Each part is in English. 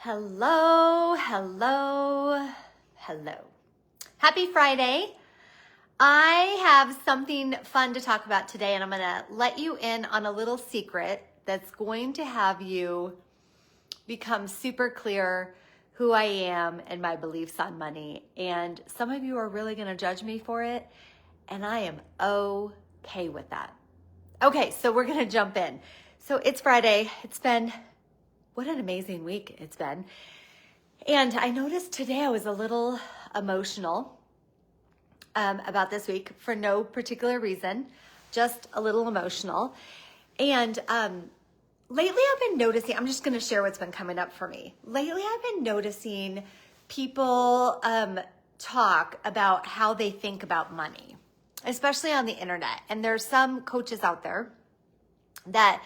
Hello, hello, hello. Happy Friday. I have something fun to talk about today, and I'm going to let you in on a little secret that's going to have you become super clear who I am and my beliefs on money. And some of you are really going to judge me for it, and I am okay with that. Okay, so we're going to jump in. So it's Friday. What an amazing week it's been. And I noticed today I was a little emotional about this week for no particular reason, just a little emotional. And lately I've been noticing, I'm just going to share what's been coming up for me. Lately I've been noticing people talk about how they think about money, especially on the internet. And there's some coaches out there that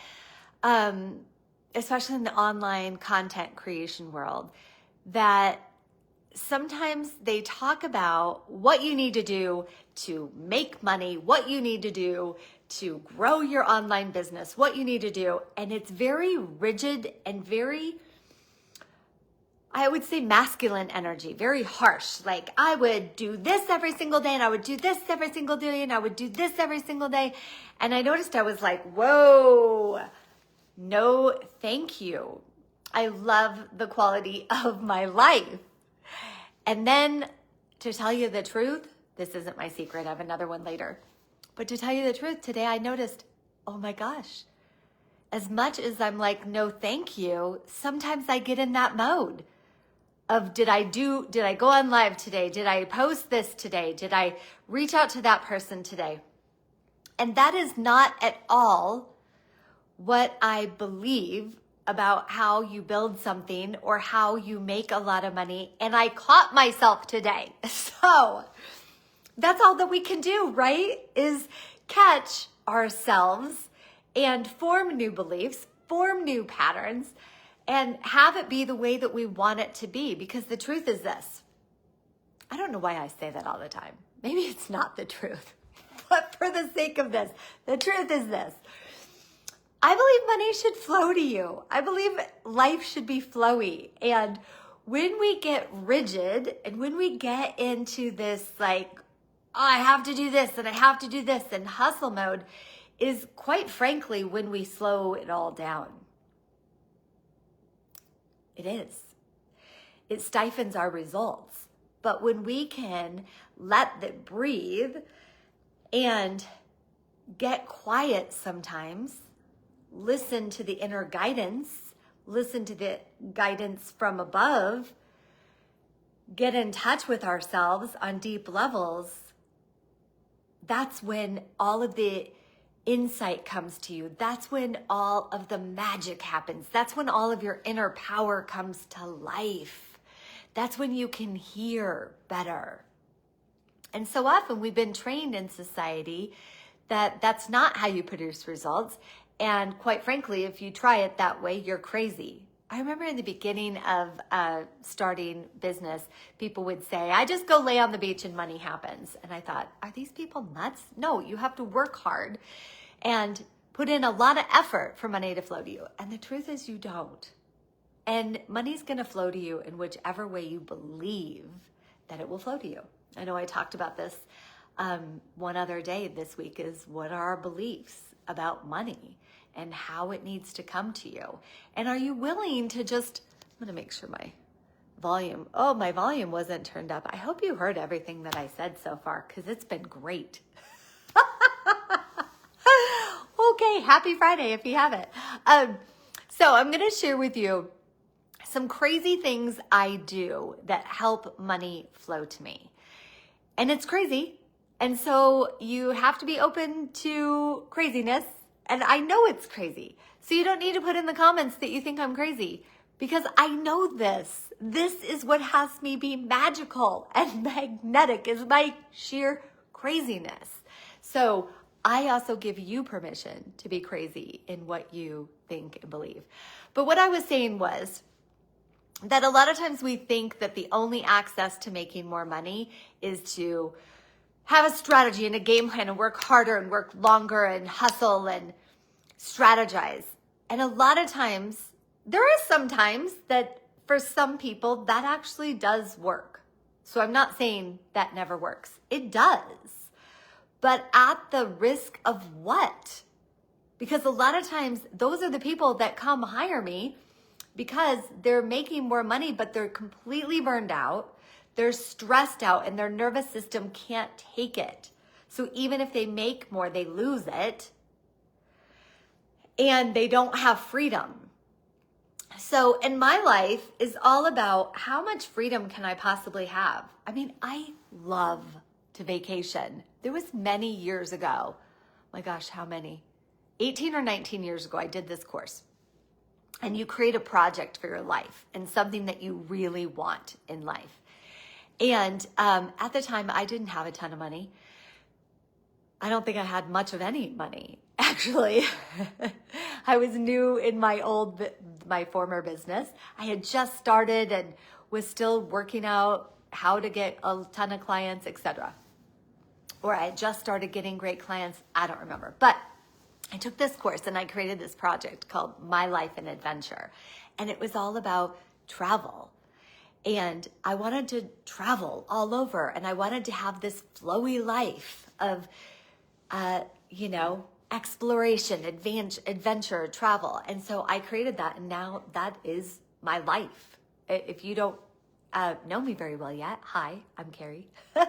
especially in the online content creation world, that sometimes they talk about what you need to do to make money, what you need to do to grow your online business, what you need to do. And it's very rigid and very, I would say, masculine energy, very harsh. Like, I would do this every single day, and I would do this every single day, and I would do this every single day. And I noticed I was like, whoa, no, thank you. I love the quality of my life. And then to tell you the truth, this isn't my secret. I have another one later. But to tell you the truth, today I noticed, oh my gosh, as much as I'm like, no, thank you, sometimes I get in that mode of did I go on live today? Did I post this today? Did I reach out to that person today? And that is not at all what I believe about how you build something or how you make a lot of money. And I caught myself today. So that's all that we can do, right? Is catch ourselves and form new beliefs, form new patterns, and have it be the way that we want it to be. Because the truth is this. I don't know why I say that all the time. Maybe it's not the truth. But for the sake of this, the truth is this. I believe money should flow to you. I believe life should be flowy. And when we get rigid and when we get into this like, oh, I have to do this and I have to do this and hustle mode is quite frankly when we slow it all down. It is. It stifles our results. But when we can let it breathe and get quiet sometimes, listen to the inner guidance, listen to the guidance from above, get in touch with ourselves on deep levels, that's when all of the insight comes to you. That's when all of the magic happens. That's when all of your inner power comes to life. That's when you can hear better. And so often we've been trained in society that that's not how you produce results. And quite frankly, if you try it that way, you're crazy. I remember in the beginning of starting business, people would say, I just go lay on the beach and money happens. And I thought, are these people nuts? No, you have to work hard and put in a lot of effort for money to flow to you. And the truth is you don't. And money's going to flow to you in whichever way you believe that it will flow to you. I know I talked about this one other day this week is what are our beliefs about money and how it needs to come to you. And are you willing to just, I'm going to make sure my volume wasn't turned up. I hope you heard everything that I said so far because it's been great. Okay, happy Friday if you haven't. So I'm going to share with you some crazy things I do that help money flow to me. And it's crazy. And so you have to be open to craziness. And I know it's crazy. So you don't need to put in the comments that you think I'm crazy because I know this. This is what has me be magical and magnetic is my sheer craziness. So I also give you permission to be crazy in what you think and believe. But what I was saying was that a lot of times we think that the only access to making more money is to have a strategy and a game plan and work harder and work longer and hustle and strategize. And a lot of times, there are some times that for some people, that actually does work. So I'm not saying that never works. It does. But at the risk of what? Because a lot of times, those are the people that come hire me because they're making more money, but they're completely burned out. They're stressed out and their nervous system can't take it. So even if they make more, they lose it and they don't have freedom. So, and my life is all about how much freedom can I possibly have? I mean, I love to vacation. There was many years ago. My gosh, how many? 18 or 19 years ago, I did this course. And you create a project for your life and something that you really want in life. And at the time, I didn't have a ton of money. I don't think I had much of any money, actually. I was new in my former business. I had just started and was still working out how to get a ton of clients, etc. Or I had just started getting great clients. I don't remember. But I took this course and I created this project called My Life and Adventure. And it was all about travel. And I wanted to travel all over. And I wanted to have this flowy life of, exploration, adventure, travel. And so I created that. And now that is my life. If you don't know me very well yet, hi, I'm Keri. And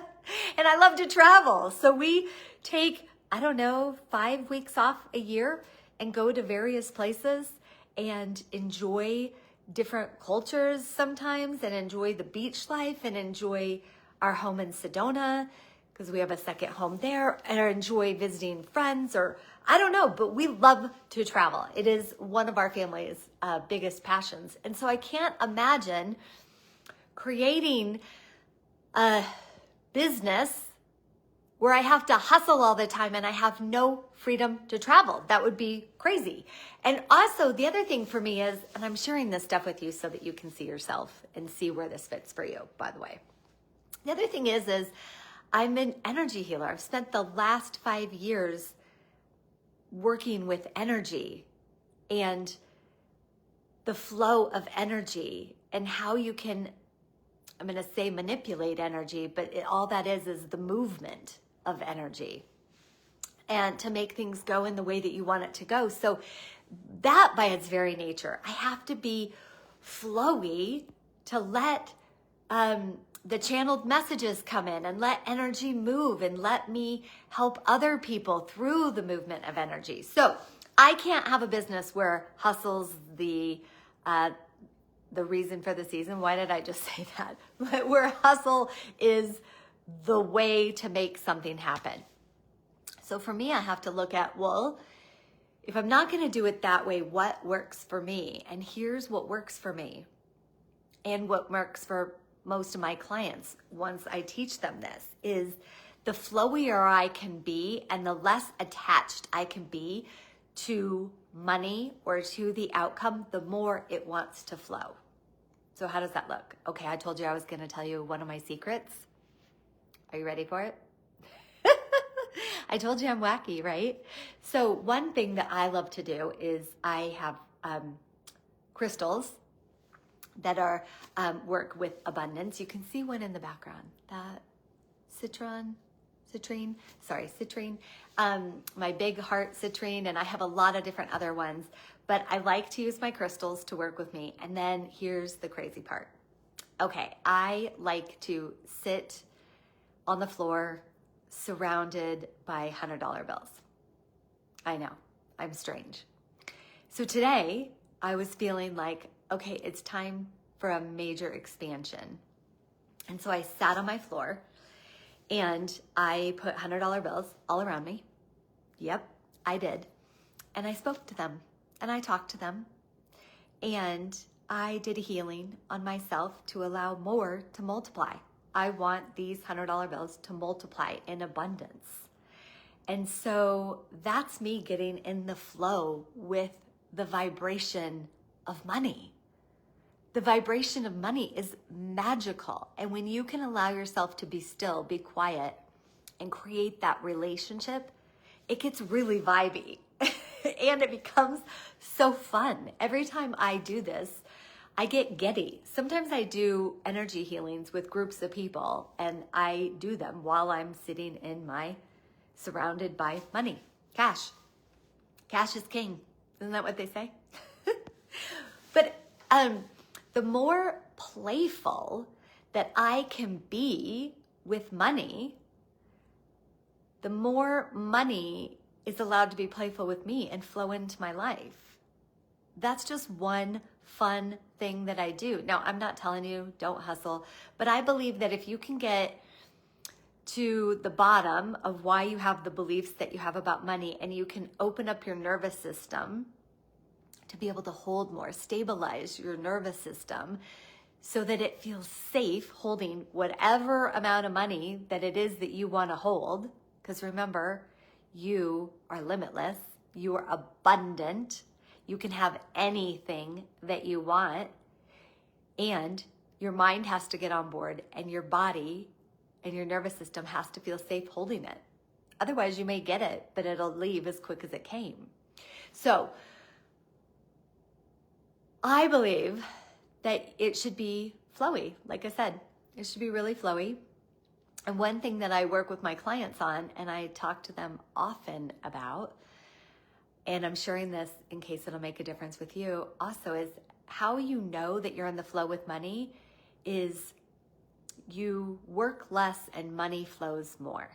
I love to travel. So we take 5 weeks off a year and go to various places and enjoy different cultures sometimes and enjoy the beach life and enjoy our home in Sedona because we have a second home there and enjoy visiting friends but we love to travel. It is one of our family's biggest passions. And so I can't imagine creating a business where I have to hustle all the time and I have no freedom to travel. That would be crazy. And also the other thing for me is, and I'm sharing this stuff with you so that you can see yourself and see where this fits for you, by the way. The other thing is I'm an energy healer. I've spent the last 5 years working with energy and the flow of energy and how you can, I'm going to say manipulate energy, but all that is the movement of energy and to make things go in the way that you want it to go. So that by its very nature, I have to be flowy to let the channeled messages come in and let energy move and let me help other people through the movement of energy. So I can't have a business where hustle's the reason for the season. Why did I just say that? But where hustle is the way to make something happen. So for me, I have to look at, well, if I'm not going to do it that way, what works for me? And here's what works for me and what works for most of my clients once I teach them this is the flowier I can be and the less attached I can be to money or to the outcome, the more it wants to flow. So how does that look? Okay, I told you I was going to tell you one of my secrets. Are you ready for it? I told you I'm wacky, right? So one thing that I love to do is I have crystals that are work with abundance. You can see one in the background, that citrine. My big heart citrine, and I have a lot of different other ones, but I like to use my crystals to work with me. And then here's the crazy part. Okay, I like to sit on the floor surrounded by $100 bills. I know, I'm strange. So today I was feeling like, okay, it's time for a major expansion. And so I sat on my floor and I put $100 bills all around me. Yep, I did. And I spoke to them and I talked to them and I did a healing on myself to allow more to multiply. I want these $100 bills to multiply in abundance. And so that's me getting in the flow with the vibration of money. The vibration of money is magical. And when you can allow yourself to be still, be quiet, and create that relationship, it gets really vibey and it becomes so fun. Every time I do this, I get giddy. Sometimes I do energy healings with groups of people, and I do them while I'm sitting in my surrounded by money, cash. Cash is king. Isn't that what they say? But the more playful that I can be with money, the more money is allowed to be playful with me and flow into my life. That's just one fun thing that I do. Now, I'm not telling you don't hustle, but I believe that if you can get to the bottom of why you have the beliefs that you have about money, and you can open up your nervous system to be able to hold more, stabilize your nervous system so that it feels safe holding whatever amount of money that it is that you want to hold. Because remember, you are limitless, you are abundant, you can have anything that you want, and your mind has to get on board, and your body and your nervous system has to feel safe holding it. Otherwise, you may get it, but it'll leave as quick as it came. So I believe that it should be flowy. Like I said, it should be really flowy. And one thing that I work with my clients on, and I talk to them often about, and I'm sharing this in case it'll make a difference with you also, is how you know that you're in the flow with money is you work less and money flows more.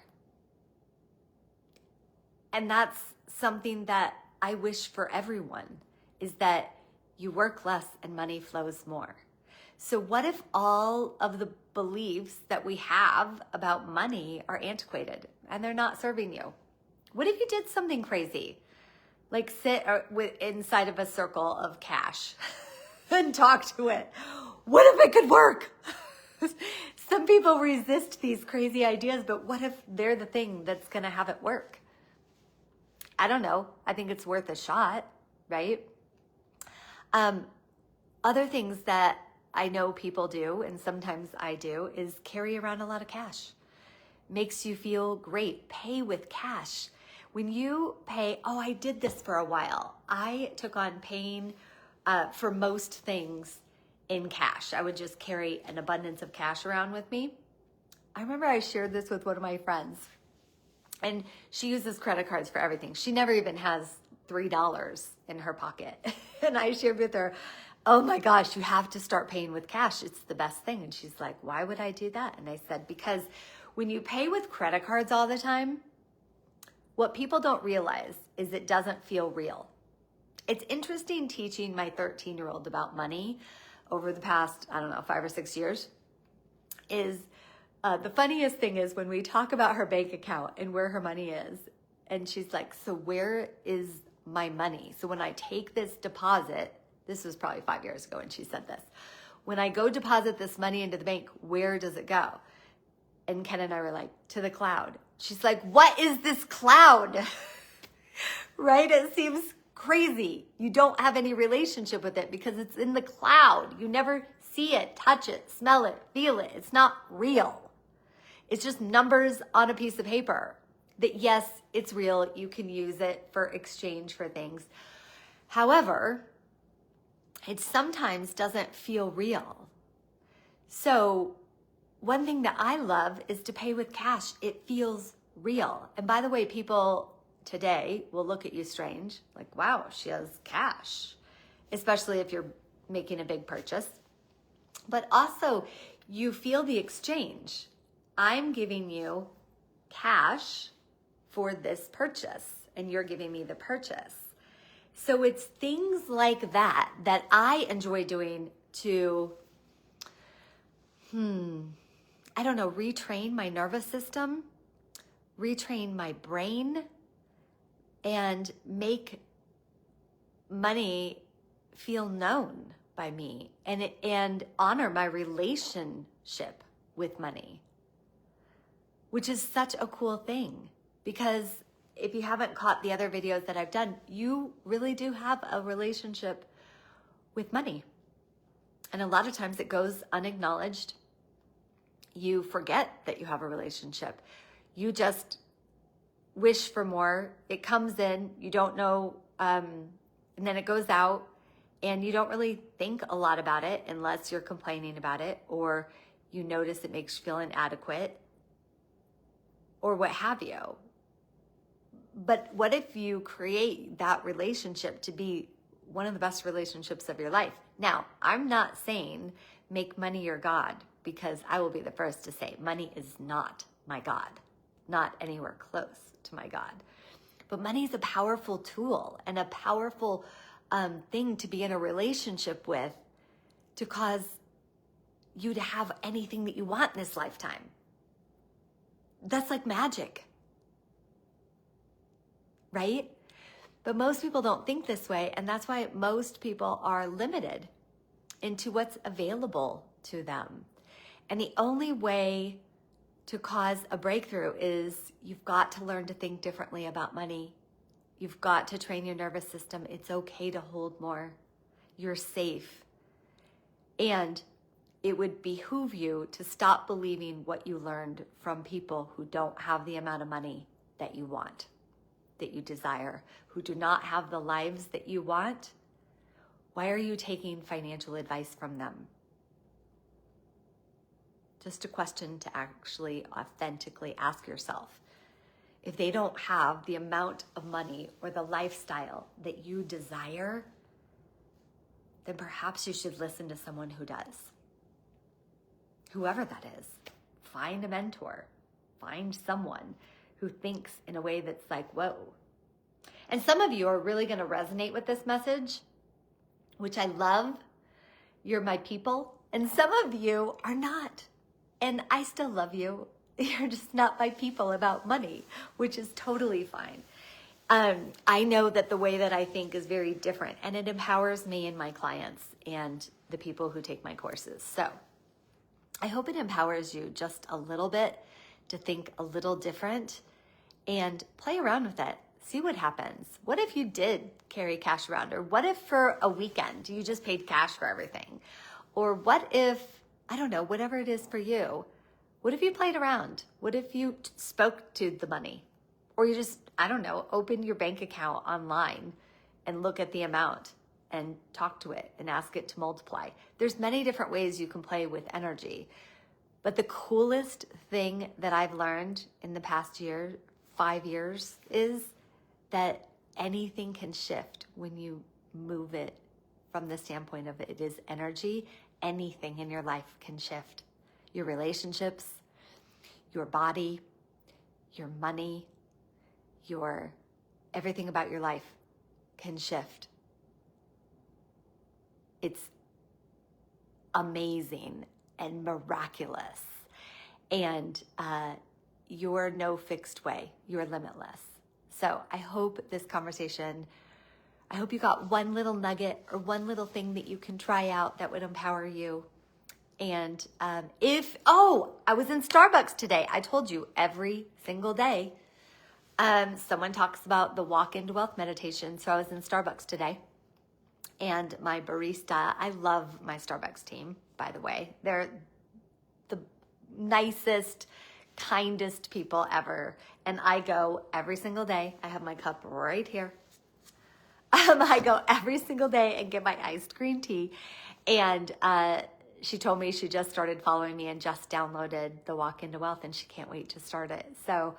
And that's something that I wish for everyone, is that you work less and money flows more. So what if all of the beliefs that we have about money are antiquated and they're not serving you? What if you did something crazy? Like sit inside of a circle of cash and talk to it. What if it could work? Some people resist these crazy ideas, but what if they're the thing that's going to have it work? I don't know. I think it's worth a shot, right? Other things that I know people do, and sometimes I do, is carry around a lot of cash. Makes you feel great. Pay with cash. When you pay, I did this for a while. I took on paying for most things in cash. I would just carry an abundance of cash around with me. I remember I shared this with one of my friends, and she uses credit cards for everything. She never even has $3 in her pocket. And I shared with her, oh my gosh, you have to start paying with cash. It's the best thing. And she's like, why would I do that? And I said, because when you pay with credit cards all the time, what people don't realize is it doesn't feel real. It's interesting teaching my 13-year-old about money over the past, 5 or 6 years. The funniest thing is when we talk about her bank account and where her money is, and she's like, so where is my money? So when I take this deposit, this was probably 5 years ago when she said this, when I go deposit this money into the bank, where does it go? And Ken and I were like, to the cloud. She's like, what is this cloud? Right? It seems crazy. You don't have any relationship with it because it's in the cloud. You never see it, touch it, smell it, feel it. It's not real. It's just numbers on a piece of paper that, yes, it's real. You can use it for exchange for things. However, it sometimes doesn't feel real. So one thing that I love is to pay with cash. It feels real. And by the way, people today will look at you strange, like, wow, she has cash, especially if you're making a big purchase. But also, you feel the exchange. I'm giving you cash for this purchase, and you're giving me the purchase. So it's things like that that I enjoy doing to, retrain my nervous system, retrain my brain, and make money feel known by me and honor my relationship with money, which is such a cool thing. Because if you haven't caught the other videos that I've done, you really do have a relationship with money. And a lot of times it goes unacknowledged. You forget that you have a relationship. You just wish for more. It comes in, you don't know, and then it goes out, and you don't really think a lot about it unless you're complaining about it, or you notice it makes you feel inadequate, or what have you. But what if you create that relationship to be one of the best relationships of your life? Now, I'm not saying make money your God, because I will be the first to say money is not my God, not anywhere close to my God. But money is a powerful tool and a powerful thing to be in a relationship with, to cause you to have anything that you want in this lifetime. That's like magic, right? But most people don't think this way, and that's why most people are limited into what's available to them. And the only way to cause a breakthrough is you've got to learn to think differently about money. You've got to train your nervous system. It's okay to hold more. You're safe. And it would behoove you to stop believing what you learned from people who don't have the amount of money that you want, that you desire, who do not have the lives that you want. Why are you taking financial advice from them? Just a question to actually authentically ask yourself. If they don't have the amount of money or the lifestyle that you desire, then perhaps you should listen to someone who does. Whoever that is. Find a mentor. Find someone who thinks in a way that's like, whoa. And some of you are really going to resonate with this message, which I love. You're my people. And some of you are not. And I still love you. You're just not my people about money, which is totally fine. I know that the way that I think is very different, and it empowers me and my clients and the people who take my courses. So I hope it empowers you just a little bit to think a little different and play around with it. See what happens. What if you did carry cash around? Or what if for a weekend you just paid cash for everything? Or what if, I don't know, whatever it is for you, what if you played around? What if you spoke to the money? Or you just, I don't know, open your bank account online and look at the amount and talk to it and ask it to multiply. There's many different ways you can play with energy. But the coolest thing that I've learned in the past year, 5 years, is that anything can shift when you move it from the standpoint of it is energy. Anything in your life can shift. Your relationships, your body, your money, your everything about your life can shift. It's amazing and miraculous. And you're no fixed way. You're limitless. So I hope this conversation, I hope you got one little nugget or one little thing that you can try out that would empower you. And I was in Starbucks today. I told you every single day, someone talks about the walk into wealth meditation. So I was in Starbucks today, and my barista, I love my Starbucks team, by the way. They're the nicest, kindest people ever. And I go every single day. I have my cup right here. I go every single day and get my iced green tea. And she told me she just started following me and just downloaded the Walk Into Wealth, and she can't wait to start it. So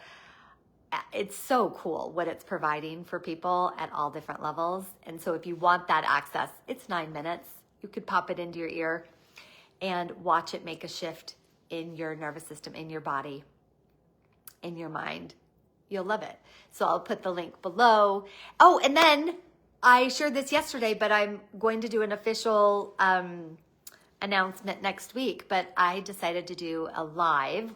it's so cool what it's providing for people at all different levels. And so if you want that access, it's 9 minutes. You could pop it into your ear and watch it make a shift in your nervous system, in your body, in your mind. You'll love it. So I'll put the link below. Oh, and then I shared this yesterday, but I'm going to do an official announcement next week. But I decided to do a live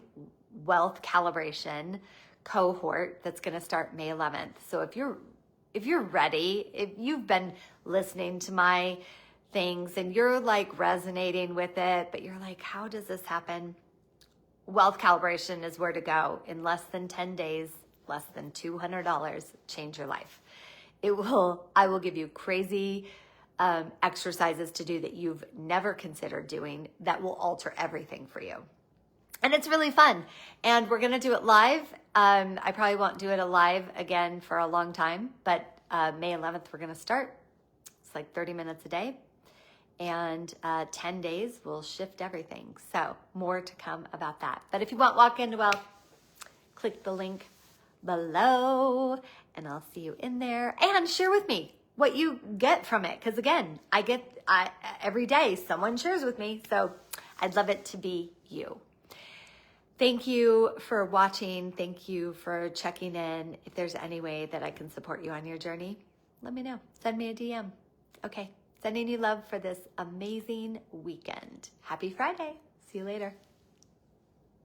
wealth calibration cohort that's going to start May 11th. So if you're ready, if you've been listening to my things and you're like resonating with it, but you're like, how does this happen? Wealth calibration is where to go. In less than 10 days, less than $200, change your life. I will give you crazy exercises to do that you've never considered doing that will alter everything for you. And it's really fun. And we're going to do it live. I probably won't do it live again for a long time, but May 11th, we're going to start. It's like 30 minutes a day. And 10 days will shift everything. So more to come about that. But if you want Walk Into Wealth, click the link below and I'll see you in there. And share with me what you get from it. Because again, every day someone shares with me. So I'd love it to be you. Thank you for watching. Thank you for checking in. If there's any way that I can support you on your journey, let me know. Send me a DM. Okay. Sending you love for this amazing weekend. Happy Friday. See you later.